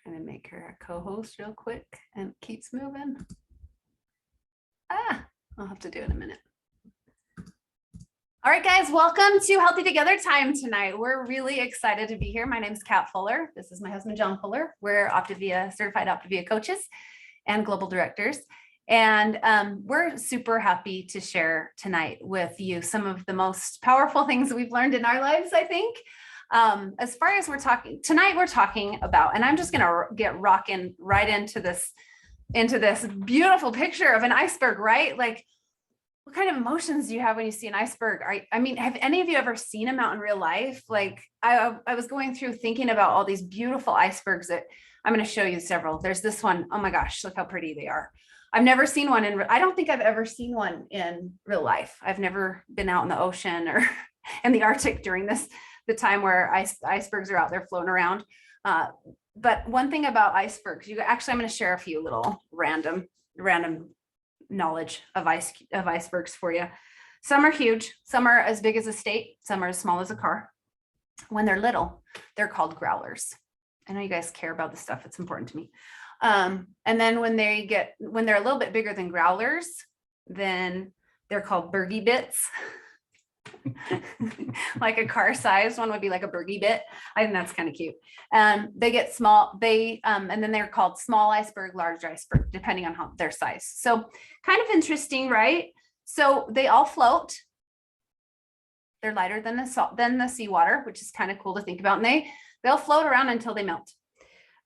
Trying to make her a co-host real quick and it keeps moving. I'll have to do it in a minute. All right, guys, welcome to Healthy Together Time tonight. We're really excited to be here. My name is Kat Fuller. This is my husband, John Fuller. We're certified Optavia coaches and global directors. And we're super happy to share tonight with you some of the most powerful things we've learned in our lives, I think. As far as we're talking about, and I'm just going to get rocking right into this beautiful picture of an iceberg, right? Like, what kind of emotions do you have when you see an iceberg? I mean, have any of you ever seen them out in real life? Like I was going through thinking about all these beautiful icebergs that I'm going to show you several. There's this one. Oh my gosh, look how pretty they are. I've never seen one I don't think I've ever seen one in real life. I've never been out in the ocean or in the Arctic during the time where icebergs are out there floating around. But one thing about icebergs, I'm going to share a few little random knowledge of icebergs for you. Some are huge, some are as big as a state, some are as small as a car. When they're little, they're called growlers. I know you guys care about this stuff, it's important to me. And then when they're a little bit bigger than growlers, then they're called burgie bits. Like a car sized one would be like a burgie bit. I think that's kind of cute. They get small, and then they're called small iceberg, large iceberg, depending on their size. So kind of interesting, right? So they all float. They're lighter than the seawater, which is kind of cool to think about. And they'll float around until they melt.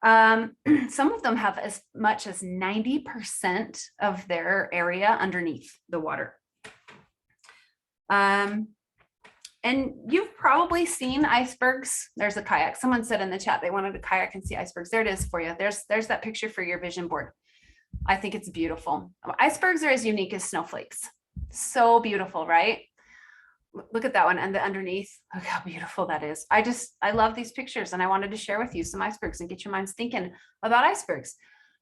Some of them have as much as 90% of their area underneath the water. And you've probably seen icebergs. There's a kayak. Someone said in the chat they wanted a kayak and see icebergs. There it is for you. There's that picture for your vision board. I think it's beautiful. Icebergs are as unique as snowflakes. So beautiful, right? Look at that one and the underneath. Look how beautiful that is. I love these pictures and I wanted to share with you some icebergs and get your minds thinking about icebergs.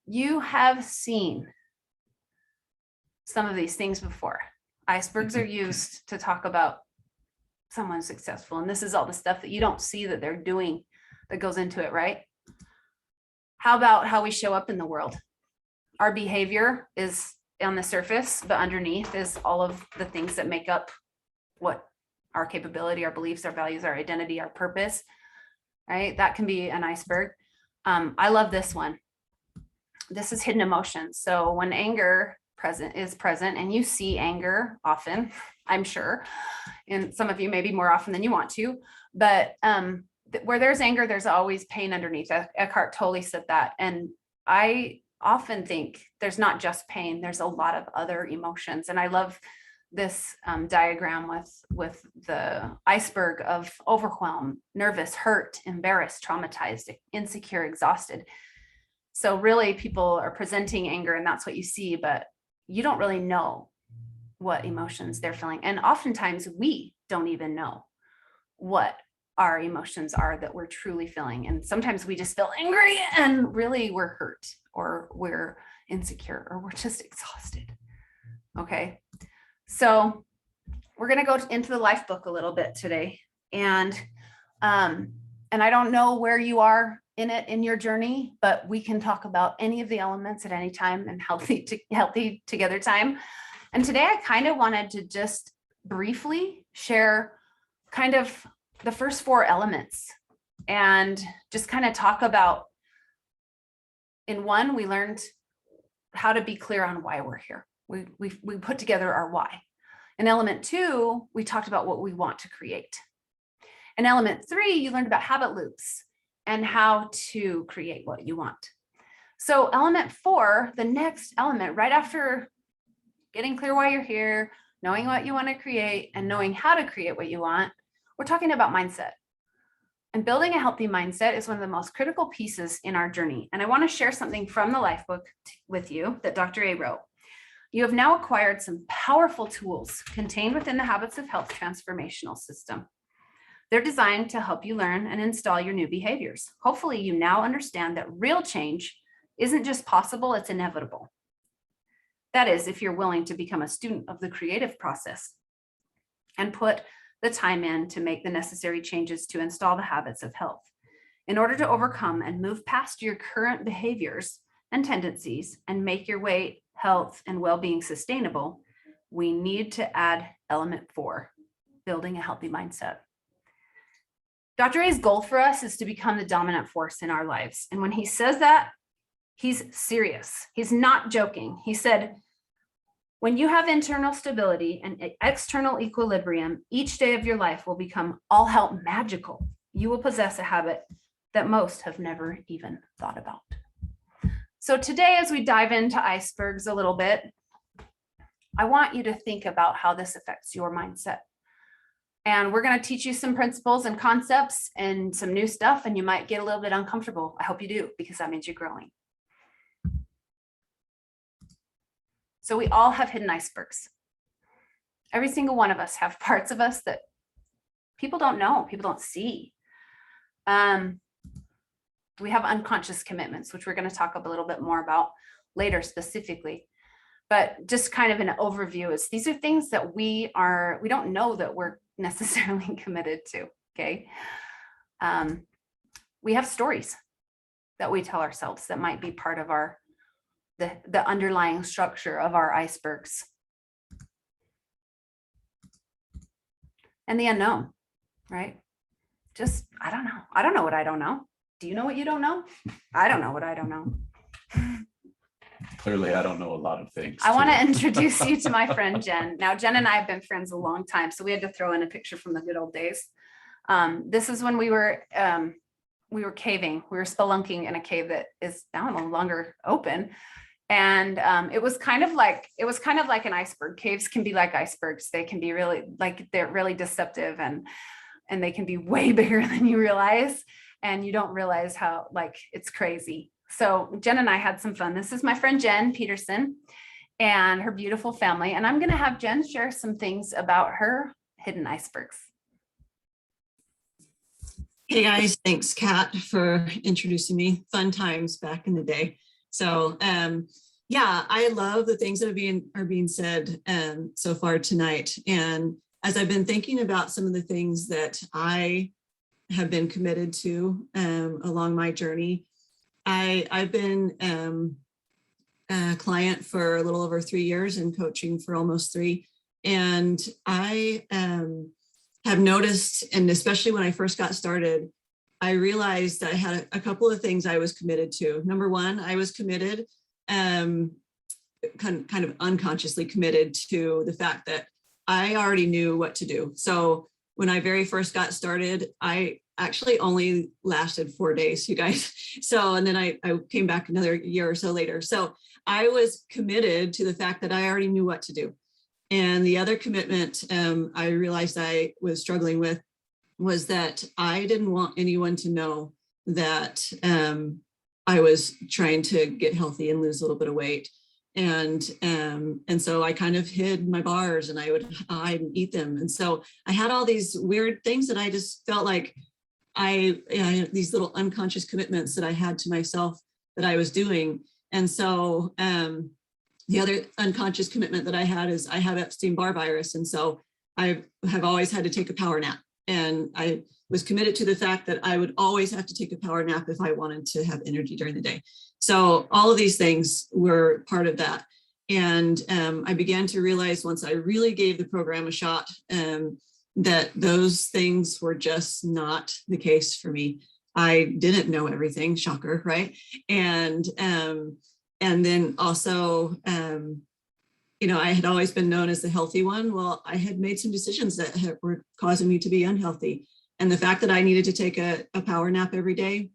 You have seen some of these things before. Icebergs are used to talk about someone successful. And this is all the stuff that you don't see that they're doing that goes into it, right? How about how we show up in the world? Our behavior is on the surface, but underneath is all of the things that make up what our capability, our beliefs, our values, our identity, our purpose, right? That can be an iceberg. I love this one. This is hidden emotions. So when anger is present and you see anger often, I'm sure, and some of you maybe more often than you want to, but where there's anger, there's always pain underneath. Eckhart Tolle said that. And I often think there's not just pain, there's a lot of other emotions. And I love this diagram with the iceberg of overwhelm, nervous, hurt, embarrassed, traumatized, insecure, exhausted. So really people are presenting anger and that's what you see, but you don't really know what emotions they're feeling. And oftentimes we don't even know what our emotions are that we're truly feeling. And sometimes we just feel angry and really we're hurt or we're insecure or we're just exhausted. Okay. So we're going to go into the life book a little bit today. And I don't know where you are in your journey, but we can talk about any of the elements at any time and healthy together time. And today I kind of wanted to just briefly share kind of the first 4 elements and just kind of talk about, in one, we learned how to be clear on why we're here. We put together our why. In element 2, we talked about what we want to create. In element 3, you learned about habit loops and how to create what you want. So element 4, the next element, right after getting clear why you're here, knowing what you want to create and knowing how to create what you want, we're talking about mindset. And building a healthy mindset is one of the most critical pieces in our journey. And I want to share something from the life book with you that Dr. A wrote. You have now acquired some powerful tools contained within the Habits of Health transformational system. They're designed to help you learn and install your new behaviors. Hopefully, you now understand that real change isn't just possible, it's inevitable. That is, if you're willing to become a student of the creative process and put the time in to make the necessary changes to install the habits of health. In order to overcome and move past your current behaviors and tendencies and make your way health and well-being sustainable, we need to add element 4, building a healthy mindset. Dr. A's goal for us is to become the dominant force in our lives. And when he says that, he's serious. He's not joking. He said, when you have internal stability and external equilibrium, each day of your life will become all hell magical. You will possess a habit that most have never even thought about. So today, as we dive into icebergs a little bit, I want you to think about how this affects your mindset. And we're going to teach you some principles and concepts and some new stuff, and you might get a little bit uncomfortable. I hope you do, because that means you're growing. So we all have hidden icebergs. Every single one of us have parts of us that people don't know, people don't see. We have unconscious commitments, which we're going to talk a little bit more about later specifically. But just kind of an overview is these are things that we don't know that we're necessarily committed to, okay? We have stories that we tell ourselves that might be part of the underlying structure of our icebergs. And the unknown, right? Just, I don't know. I don't know what I don't know. Do you know what you don't know? I don't know what I don't know. Clearly, I don't know a lot of things. I want to introduce you to my friend, Jen. Now, Jen and I have been friends a long time, so we had to throw in a picture from the good old days. This is when we were caving. We were spelunking in a cave that is now no longer open. And it was kind of like an iceberg. Caves can be like icebergs. They can be really they're really deceptive, and they can be way bigger than you realize. And you don't realize how it's crazy. So Jen and I had some fun. This is my friend Jen Peterson and her beautiful family. And I'm going to have Jen share some things about her hidden icebergs. Hey guys, thanks Kat for introducing me. Fun times back in the day. So yeah, I love the things that are being said so far tonight. And as I've been thinking about some of the things that I have been committed to along my journey, I've been a client for a little over 3 years and coaching for almost 3. And I have noticed, and especially when I first got started, I realized that I had a couple of things I was committed to. Number one, I was committed, kind of unconsciously committed to the fact that I already knew what to do. So when I very first got started, I actually only lasted 4 days, you guys. So, and then I came back another year or so later. So I was committed to the fact that I already knew what to do. And the other commitment I realized I was struggling with was that I didn't want anyone to know that I was trying to get healthy and lose a little bit of weight. And so I kind of hid my bars and I would hide and eat them. And so I had all these weird things that I just felt like these little unconscious commitments that I had to myself that I was doing. And so the other unconscious commitment that I had is I have Epstein-Barr virus. And so I have always had to take a power nap. And I was committed to the fact that I would always have to take a power nap if I wanted to have energy during the day. So all of these things were part of that. And I began to realize once I really gave the program a shot, that those things were just not the case for me. I didn't know everything, shocker, right? And then also, I had always been known as the healthy one. Well, I had made some decisions that were causing me to be unhealthy. And the fact that I needed to take a power nap every day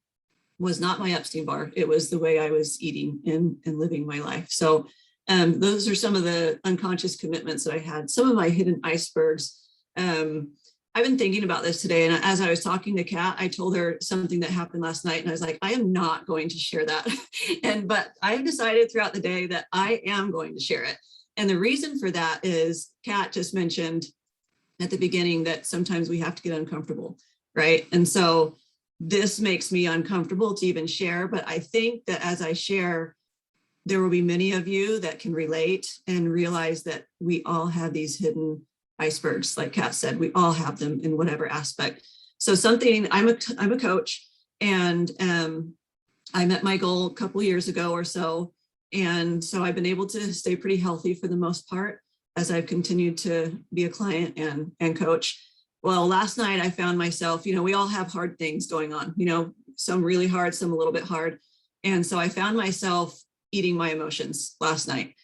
was not my Epstein-Barr. It was the way I was eating and living my life. So those are some of the unconscious commitments that I had. Some of my hidden icebergs. I've been thinking about this today. And as I was talking to Kat, I told her something that happened last night. And I was like, I am not going to share that. But I've decided throughout the day that I am going to share it. And the reason for that is Kat just mentioned at the beginning that sometimes we have to get uncomfortable, right? And so this makes me uncomfortable to even share, but I think that as I share, there will be many of you that can relate and realize that we all have these hidden icebergs. Like Kat said, we all have them in whatever aspect. So I'm a coach, and I met my goal a couple of years ago or so. And so I've been able to stay pretty healthy for the most part as I've continued to be a client and coach. Well, last night I found myself, we all have hard things going on, some really hard, some a little bit hard. And so I found myself eating my emotions last night.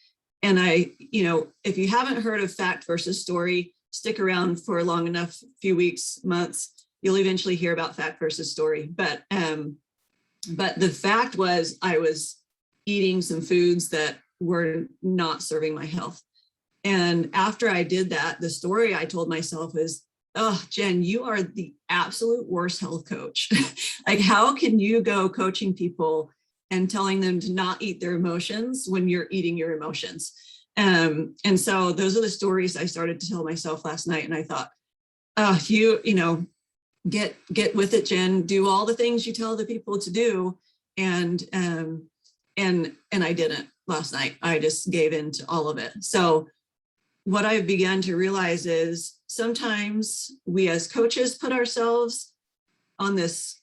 And if you haven't heard of fact versus story, stick around for long enough, few weeks, months, you'll eventually hear about fact versus story. But the fact was I was eating some foods that were not serving my health. And after I did that, the story I told myself is, oh, Jen, you are the absolute worst health coach. Like, how can you go coaching people and telling them to not eat their emotions when you're eating your emotions? And so those are the stories I started to tell myself last night. And I thought, oh, get with it, Jen, do all the things you tell the people to do. And I didn't last night. I just gave in to all of it. So what I've begun to realize is sometimes we as coaches put ourselves on this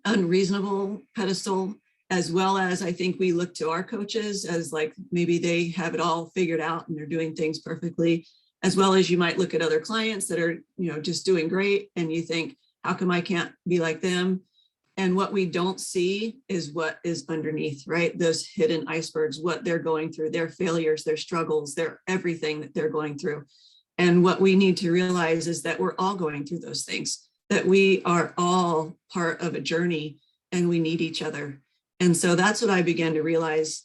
unreasonable pedestal, as well as I think we look to our coaches as like maybe they have it all figured out and they're doing things perfectly, as well as you might look at other clients that are, just doing great. And you think, how come I can't be like them? And what we don't see is what is underneath, right? Those hidden icebergs, what they're going through, their failures, their struggles, their everything that they're going through. And what we need to realize is that we're all going through those things, that we are all part of a journey and we need each other. And so that's what I began to realize.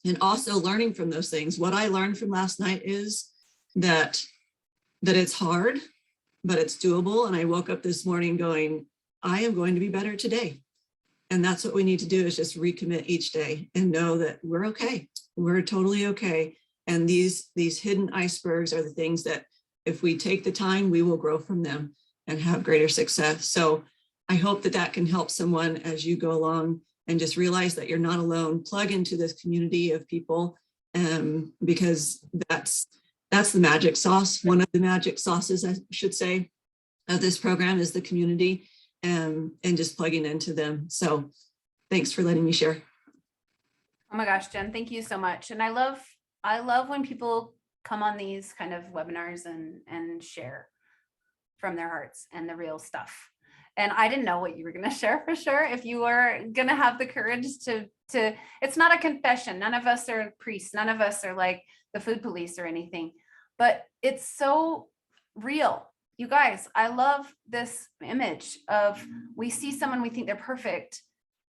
And also learning from those things. What I learned from last night is that it's hard, but it's doable. And I woke up this morning going, I am going to be better today. And that's what we need to do, is just recommit each day and know that we're okay. We're totally okay. And these hidden icebergs are the things that if we take the time, we will grow from them and have greater success. So I hope that can help someone as you go along and just realize that you're not alone. Plug into this community of people, because that's the magic sauce. One of the magic sauces, I should say, of this program is the community. And just plugging into them. So thanks for letting me share. Oh my gosh, Jen, thank you so much. And I love when people come on these kind of webinars and share from their hearts and the real stuff. And I didn't know what you were going to share for sure. If you were going to have the courage to, it's not a confession. None of us are priests. None of us are like the food police or anything, but it's so real. You guys, I love this image of, we see someone, we think they're perfect,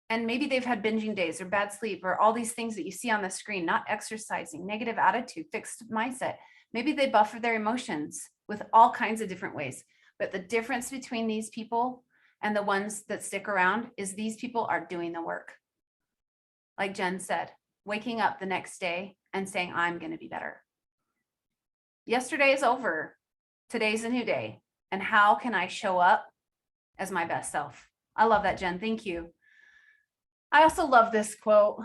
and maybe they've had binging days or bad sleep or all these things that you see on the screen, not exercising, negative attitude, fixed mindset. Maybe they buffer their emotions with all kinds of different ways. But the difference between these people and the ones that stick around is these people are doing the work. Like Jen said, waking up the next day and saying, I'm going to be better. Yesterday is over. Today's a new day. And how can I show up as my best self? I love that, Jen. Thank you. I also love this quote.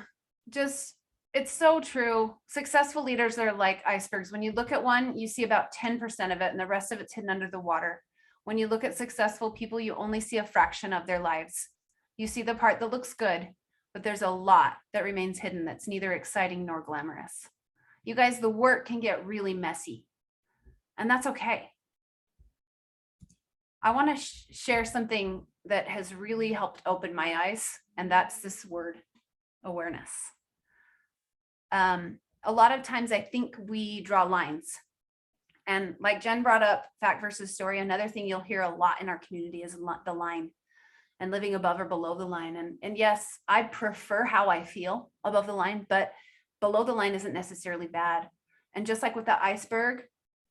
It's so true. Successful leaders are like icebergs. When you look at one, you see about 10% of it and the rest of it's hidden under the water. When you look at successful people, you only see a fraction of their lives. You see the part that looks good, but there's a lot that remains hidden that's neither exciting nor glamorous. You guys, the work can get really messy, and that's okay. I want to share something that has really helped open my eyes, and that's this word, awareness. A lot of times I think we draw lines. And like Jen brought up, fact versus story, another thing you'll hear a lot in our community is the line and living above or below the line. And yes, I prefer how I feel above the line, but below the line isn't necessarily bad. And just like with the iceberg,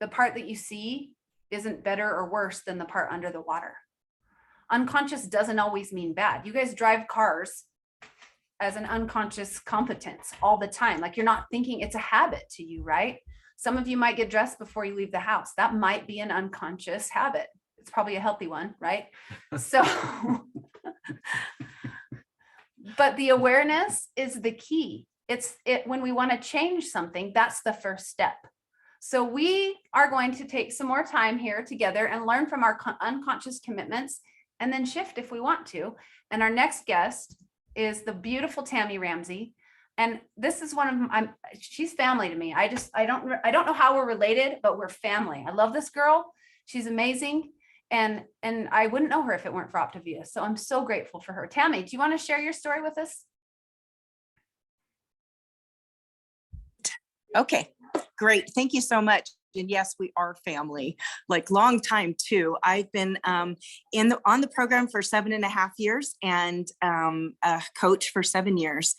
the part that you see isn't better or worse than the part under the water. Unconscious doesn't always mean bad. You guys drive cars as an unconscious competence all the time. Like, you're not thinking, it's a habit to you, right? Some of you might get dressed before you leave the house. That might be an unconscious habit. It's probably a healthy one, right? So but the awareness is the key. When we want to change something, that's the first step. So we are going to take some more time here together and learn from our unconscious commitments and then shift if we want to. And our next guest is the beautiful Tammy Ramsey. And this is she's family to me. I don't know how we're related, but we're family. I love this girl. She's amazing. And I wouldn't know her if it weren't for Optavia. So I'm so grateful for her. Tammy, do you want to share your story with us? Okay, great. Thank you so much. And yes, we are family, like long time too. I've been on the program for 7.5 years and a coach for 7 years.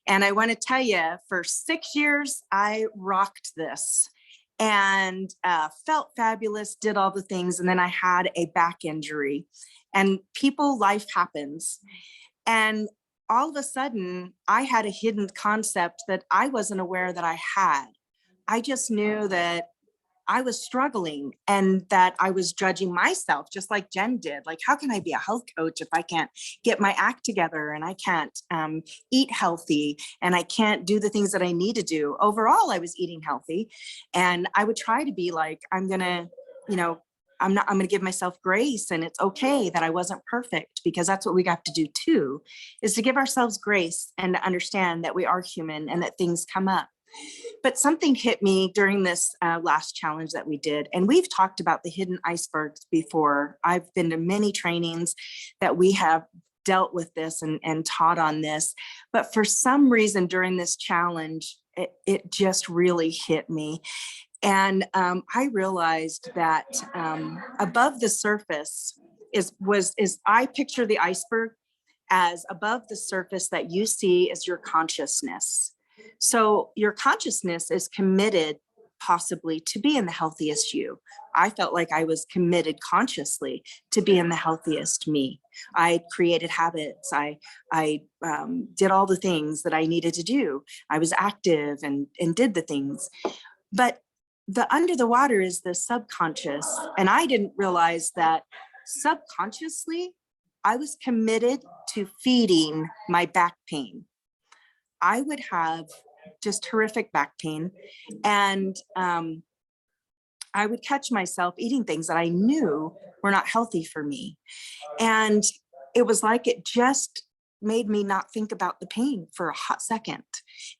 And I want to tell you, for 6 years, I rocked this and felt fabulous, did all the things. And then I had a back injury, and life happens. And all of a sudden, I had a hidden concept that I wasn't aware that I had. I just knew that I was struggling and that I was judging myself, just like Jen did. Like, how can I be a health coach if I can't get my act together and I can't eat healthy and I can't do the things that I need to do? Overall, I was eating healthy, and I would try to be like, I'm going to give myself grace, and it's okay that I wasn't perfect, because that's what we got to do too, is to give ourselves grace and to understand that we are human and that things come up. But something hit me during this last challenge that we did. And we've talked about the hidden icebergs before. I've been to many trainings that we have dealt with this and taught on this. But for some reason during this challenge, it just really hit me. And I realized that above the surface is I picture the iceberg as above the surface that you see is your consciousness. So your consciousness is committed possibly to being the healthiest you. I felt like I was committed consciously to being the healthiest me. I created habits. I did all the things that I needed to do. I was active and did the things. But the under the water is the subconscious. And I didn't realize that subconsciously I was committed to feeding my back pain. I would have just horrific back pain, and I would catch myself eating things that I knew were not healthy for me. And it was like it just made me not think about the pain for a hot second.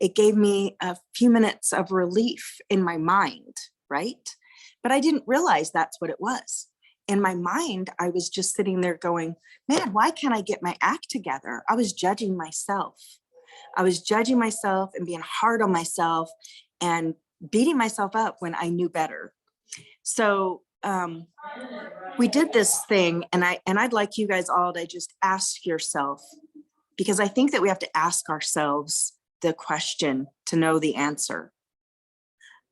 It gave me a few minutes of relief in my mind, right? But I didn't realize that's what it was. In my mind, I was just sitting there going, man, why can't I get my act together? I was judging myself. I was judging myself and being hard on myself and beating myself up when I knew better. So we did this thing, and I'd like you guys all to just ask yourself, because I think that we have to ask ourselves the question to know the answer.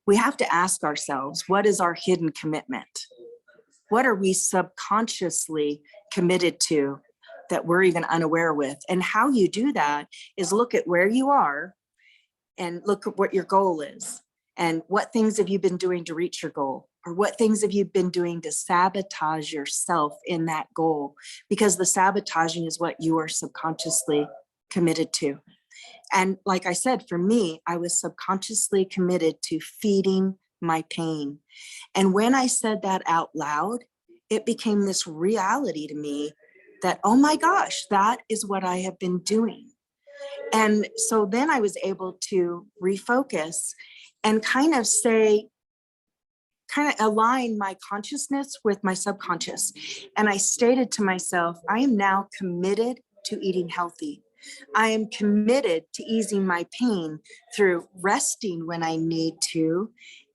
We have to ask ourselves, what is our hidden commitment? What are we subconsciously committed to that we're even unaware with? And how you do that is look at where you are and look at what your goal is. And what things have you been doing to reach your goal? Or what things have you been doing to sabotage yourself in that goal? Because the sabotaging is what you are subconsciously committed to. And like I said, for me, I was subconsciously committed to feeding my pain. And when I said that out loud, it became this reality to me that, oh my gosh, that is what I have been doing. And so then I was able to refocus and kind of align my consciousness with my subconscious. And I stated to myself, I am now committed to eating healthy. I am committed to easing my pain through resting when I need to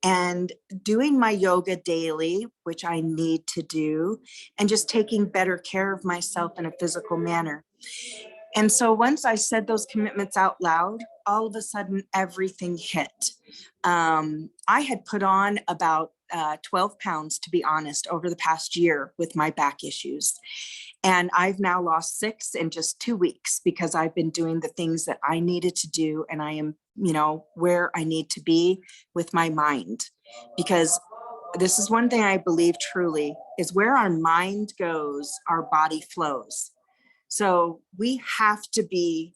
and doing my yoga daily, which I need to do, and just taking better care of myself in a physical manner. And so once I said those commitments out loud, all of a sudden everything hit. I had put on about 12 pounds, to be honest, over the past year with my back issues. And I've now lost 6 in just 2 weeks because I've been doing the things that I needed to do. And I am, where I need to be with my mind. Because this is one thing I believe truly is where our mind goes, our body flows. So we have to be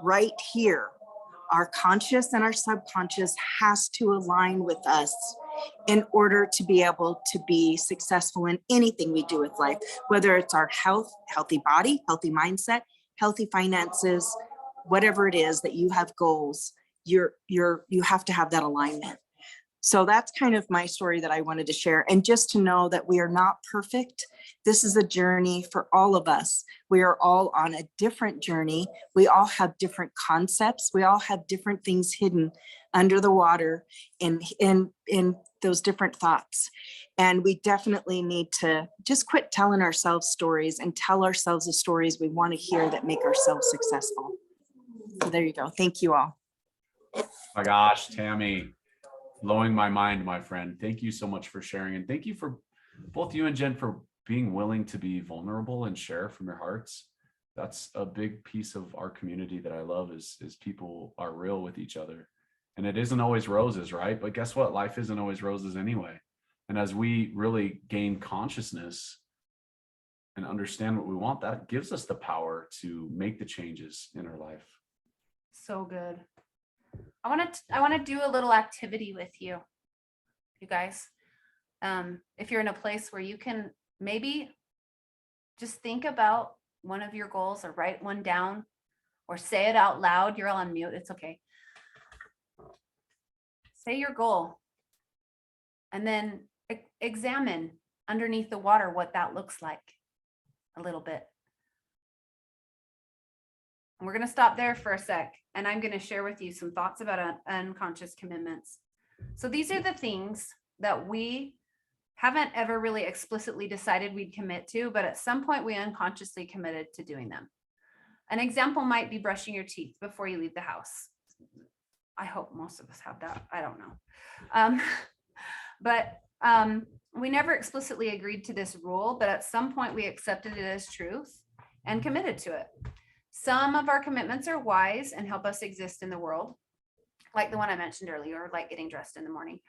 right here, our conscious and our subconscious has to align with us in order to be able to be successful in anything we do with life, whether it's our health, healthy body, healthy mindset, healthy finances, whatever it is that you have goals, you have to have that alignment. So that's kind of my story that I wanted to share. And just to know that we are not perfect. This is a journey for all of us. We are all on a different journey. We all have different concepts. We all have different things hidden under the water in those different thoughts. And we definitely need to just quit telling ourselves stories and tell ourselves the stories we want to hear that make ourselves successful. So there you go. Thank you all. My gosh, Tammy, blowing my mind, my friend. Thank you so much for sharing. And thank you for both you and Jen for being willing to be vulnerable and share from your hearts. That's a big piece of our community that I love is people are real with each other. And it isn't always roses, right? But guess what? Life isn't always roses anyway. And as we really gain consciousness and understand what we want, that gives us the power to make the changes in our life. So good. I want to do a little activity with you guys. If you're in a place where you can maybe just think about one of your goals or write one down or say it out loud. You're all on mute. It's okay. Say your goal and then examine underneath the water what that looks like a little bit. And we're going to stop there for a sec, and I'm going to share with you some thoughts about unconscious commitments. So these are the things that we haven't ever really explicitly decided we'd commit to, but at some point we unconsciously committed to doing them. An example might be brushing your teeth before you leave the house. I hope most of us have that. I don't know. But we never explicitly agreed to this rule, but at some point we accepted it as truth and committed to it. Some of our commitments are wise and help us exist in the world, like the one I mentioned earlier, like getting dressed in the morning.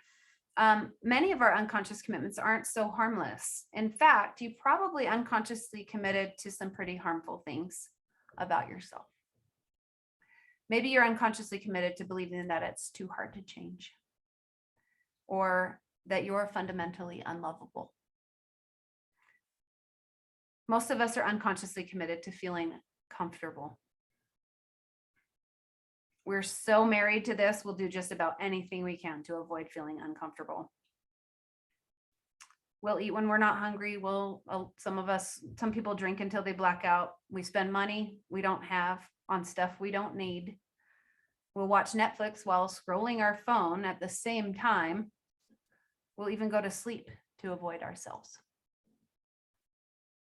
Many of our unconscious commitments aren't so harmless. In fact, you probably unconsciously committed to some pretty harmful things about yourself. Maybe you're unconsciously committed to believing that it's too hard to change, or that you're fundamentally unlovable. Most of us are unconsciously committed to feeling comfortable. We're so married to this, we'll do just about anything we can to avoid feeling uncomfortable. We'll eat when we're not hungry. Some people drink until they black out. We spend money we don't have on stuff we don't need. We'll watch Netflix while scrolling our phone at the same time. We'll even go to sleep to avoid ourselves.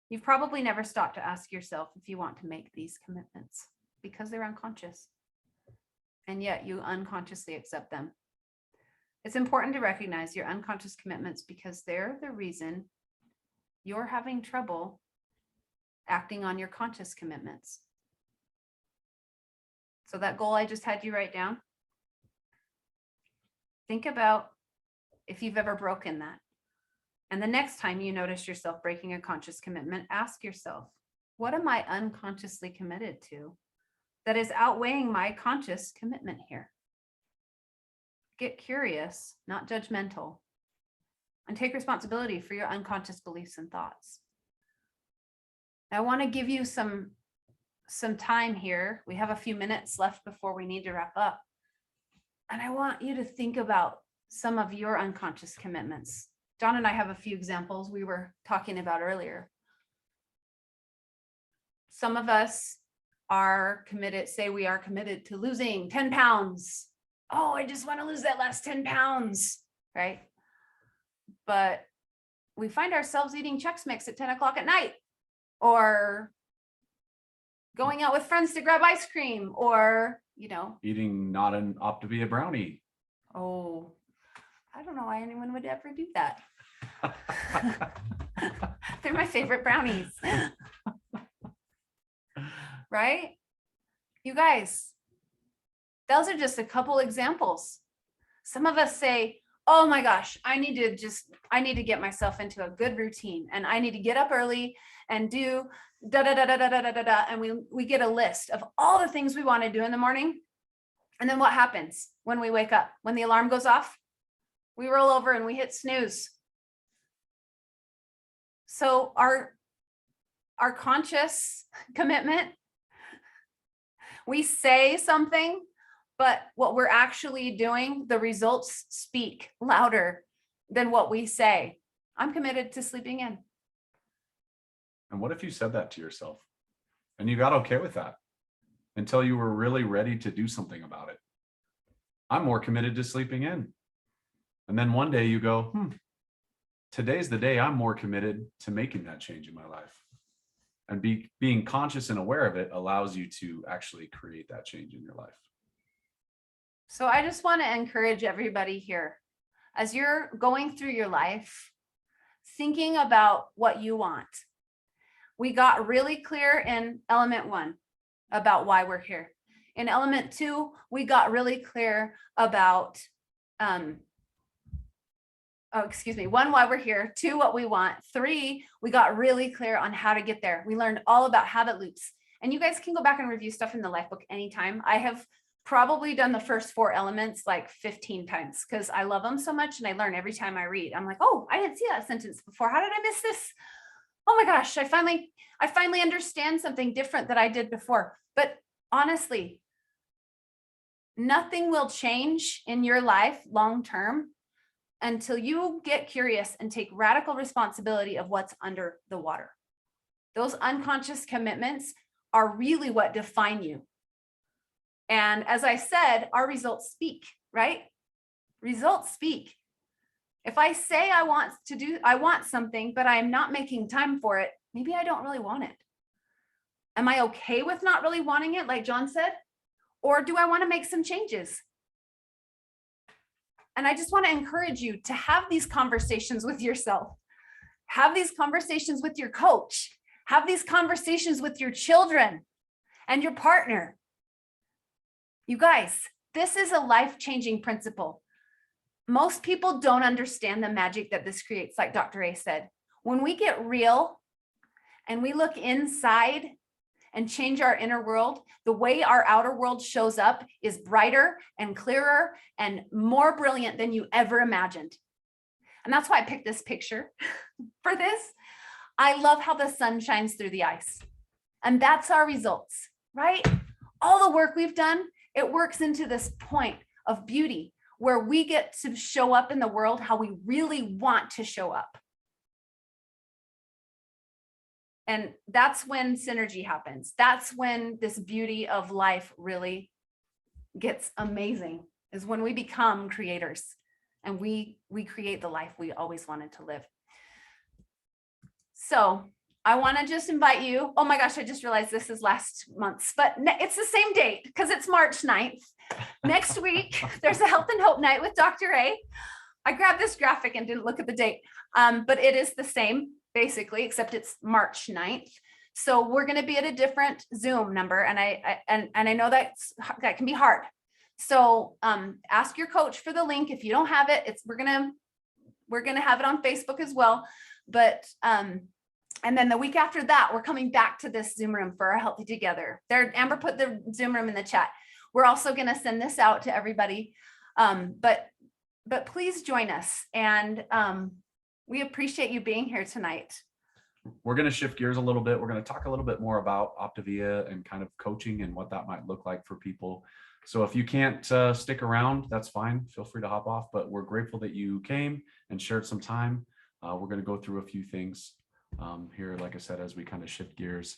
You've probably never stopped to ask yourself if you want to make these commitments because they're unconscious. And yet you unconsciously accept them. It's important to recognize your unconscious commitments because they're the reason you're having trouble acting on your conscious commitments. So that goal I just had you write down, think about if you've ever broken that. And the next time you notice yourself breaking a conscious commitment, ask yourself, what am I unconsciously committed to that is outweighing my conscious commitment here? Get curious, not judgmental, and take responsibility for your unconscious beliefs and thoughts. I want to give you some time here. We have a few minutes left before we need to wrap up. And I want you to think about some of your unconscious commitments. John and I have a few examples we were talking about earlier. Some of us are committed, say we are committed to losing 10 pounds. Oh, I just want to lose that last 10 pounds, right? But we find ourselves eating Chex Mix at 10 o'clock at night, or going out with friends to grab ice cream, or, Eating not an opt to be a brownie. Oh, I don't know why anyone would ever do that. They're my favorite brownies. Right? You guys, those are just a couple examples. Some of us say, oh my gosh, I need to get myself into a good routine, and I need to get up early and do da da da da da da da da da. And we get a list of all the things we want to do in the morning. And then what happens when we wake up? When the alarm goes off, we roll over and we hit snooze. So our conscious commitment, we say something, but what we're actually doing, the results speak louder than what we say. I'm committed to sleeping in. And what if you said that to yourself and you got okay with that until you were really ready to do something about it? I'm more committed to sleeping in. And then one day you go, today's the day I'm more committed to making that change in my life. And being conscious and aware of it allows you to actually create that change in your life. So I just want to encourage everybody here, as you're going through your life, thinking about what you want. We got really clear in element 1 about why we're here. In element 2, we got really clear about, 1, why we're here, 2, what we want, 3, we got really clear on how to get there. We learned all about habit loops. And you guys can go back and review stuff in the life book anytime. I have probably done the first 4 elements like 15 times because I love them so much, and I learn every time I read. I'm like, oh, I didn't see that sentence before. How did I miss this? Oh my gosh, I finally understand something different that I did before. But honestly, nothing will change in your life long term until you get curious and take radical responsibility of what's under the water. Those unconscious commitments are really what define you. And as I said, our results speak, right? Results speak. If I say I want something, but I'm not making time for it, maybe I don't really want it. Am I okay with not really wanting it, like John said? Or do I want to make some changes? And I just want to encourage you to have these conversations with yourself. Have these conversations with your coach. Have these conversations with your children and your partner. You guys, this is a life-changing principle. Most people don't understand the magic that this creates, like Dr. A said. When we get real and we look inside and change our inner world, the way our outer world shows up is brighter and clearer and more brilliant than you ever imagined. And that's why I picked this picture for this. I love how the sun shines through the ice. And that's our results, right? All the work we've done, it works into this point of beauty where we get to show up in the world how we really want to show up. And that's when synergy happens. That's when this beauty of life really gets amazing, is when we become creators and we create the life we always wanted to live. So I want to just invite you. Oh my gosh, I just realized this is last month's, but it's the same date because it's March 9th. Next week, there's a Health and Hope Night with Dr. A. I grabbed this graphic and didn't look at the date, but it is the same basically, except it's March 9th. So we're going to be at a different Zoom number. And I know that can be hard. So ask your coach for the link. If you don't have it, we're going to have it on Facebook as well. But and then the week after that, we're coming back to this Zoom room for our Healthy Together. There, Amber put the Zoom room in the chat. We're also going to send this out to everybody. But please join us. And we appreciate you being here tonight. We're going to shift gears a little bit. We're going to talk a little bit more about Optavia and kind of coaching and what that might look like for people. So if you can't stick around, that's fine. Feel free to hop off, but we're grateful that you came and shared some time. We're going to go through a few things here, like I said, as we kind of shift gears.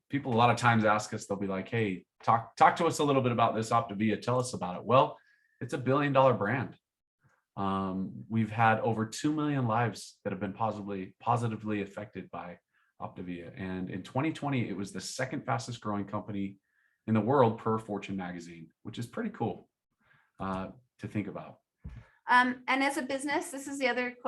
People a lot of times ask us, they'll be like, hey, talk to us a little bit about this Optavia. Tell us about it. Well, it's $1 billion brand. We've had over 2 million lives that have been positively affected by Optavia. And in 2020, it was the second fastest growing company in the world per Fortune magazine, which is pretty cool to think about. And as a business, this is the other question.